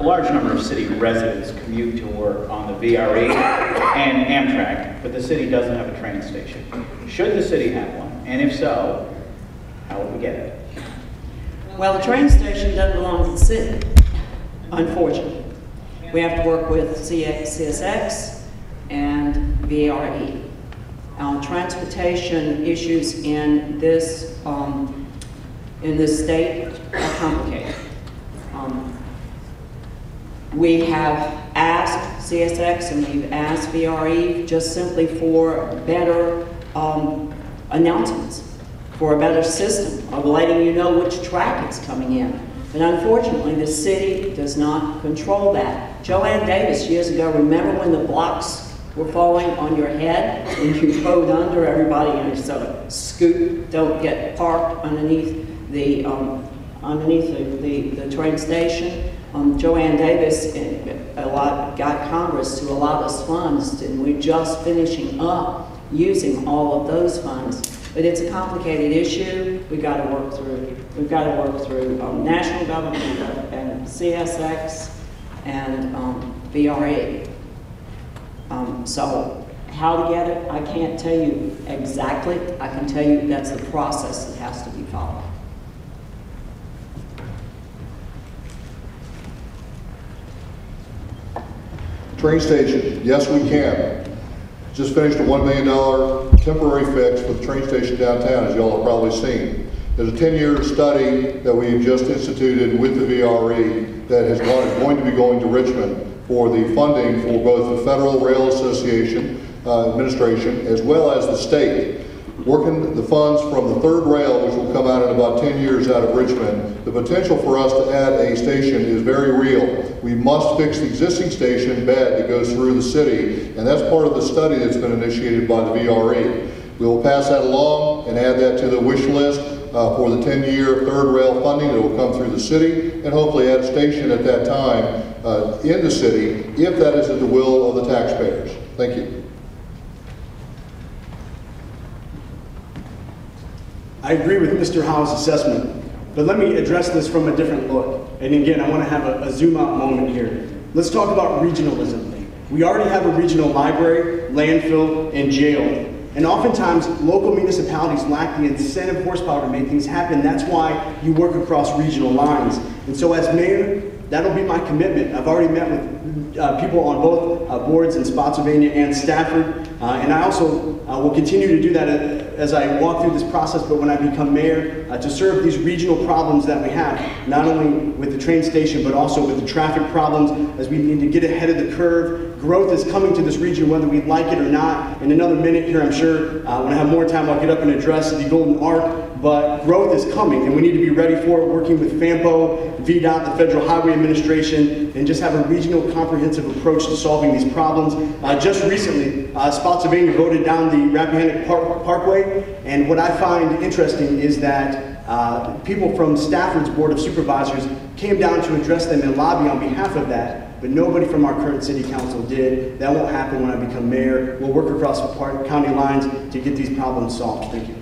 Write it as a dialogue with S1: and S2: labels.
S1: A large number of city residents commute to work on the VRE and Amtrak, but the city doesn't have a train station. Should the city have one? And if so, how would we get it?
S2: Well, the train station doesn't belong to the city, unfortunately. We have to work with CSX and VRE. Transportation issues in this state are complicated. We have asked CSX and we've asked VRE just simply for better announcements, for a better system of letting you know which track is coming in. But unfortunately, the city does not control that. Joanne Davis, years ago, remember when the blocks were falling on your head and you rode under everybody and you sort of scoot, don't get parked underneath the train station? Joanne Davis got Congress to allot us funds, and we're just finishing up using all of those funds. But it's a complicated issue. We've got to work through. We've got to work through national government and CSX and VRE. So how to get it, I can't tell you exactly. I can tell you that's the process that has to be followed.
S3: Train station, yes we can. Just finished a $1 million temporary fix for the train station downtown, as y'all have probably seen. There's a 10-year study that we've just instituted with the VRE that is going to be going to Richmond for the funding for both the Federal Rail Association administration as well as the state. Working the funds from the third rail, which will come out in about 10 years out of Richmond, the potential for us to add a station is very real. We must fix the existing station bed that goes through the city, and that's part of the study that's been initiated by the VRE. We will pass that along and add that to the wish list for the 10-year third rail funding that will come through the city, and hopefully add a station at that time in the city, if that is at the will of the taxpayers. Thank you.
S4: I agree with Mr. Howe's assessment, but let me address this from a different look. And again, I want to have a zoom out moment here. Let's talk about regionalism. We already have a regional library, landfill, and jail. And oftentimes, local municipalities lack the incentive horsepower to make things happen. That's why you work across regional lines. And so as mayor, that'll be my commitment. I've already met with people on both boards in Spotsylvania and Stafford. And I also will continue to do that as I walk through this process, but when I become mayor, to serve these regional problems that we have, not only with the train station, but also with the traffic problems, as we need to get ahead of the curve. Growth is coming to this region whether we like it or not. In another minute here, I'm sure, when I have more time, I'll get up and address the Golden Arc, but growth is coming and we need to be ready for it, working with FAMPO, VDOT, the Federal Highway Administration, and just have a regional comprehensive approach to solving these problems. Just recently, Spotsylvania voted down the Rappahannock Parkway, and what I find interesting is that people from Stafford's Board of Supervisors came down to address them and lobby on behalf of that, but nobody from our current city council did. That won't happen when I become mayor. We'll work across county lines to get these problems solved. Thank you.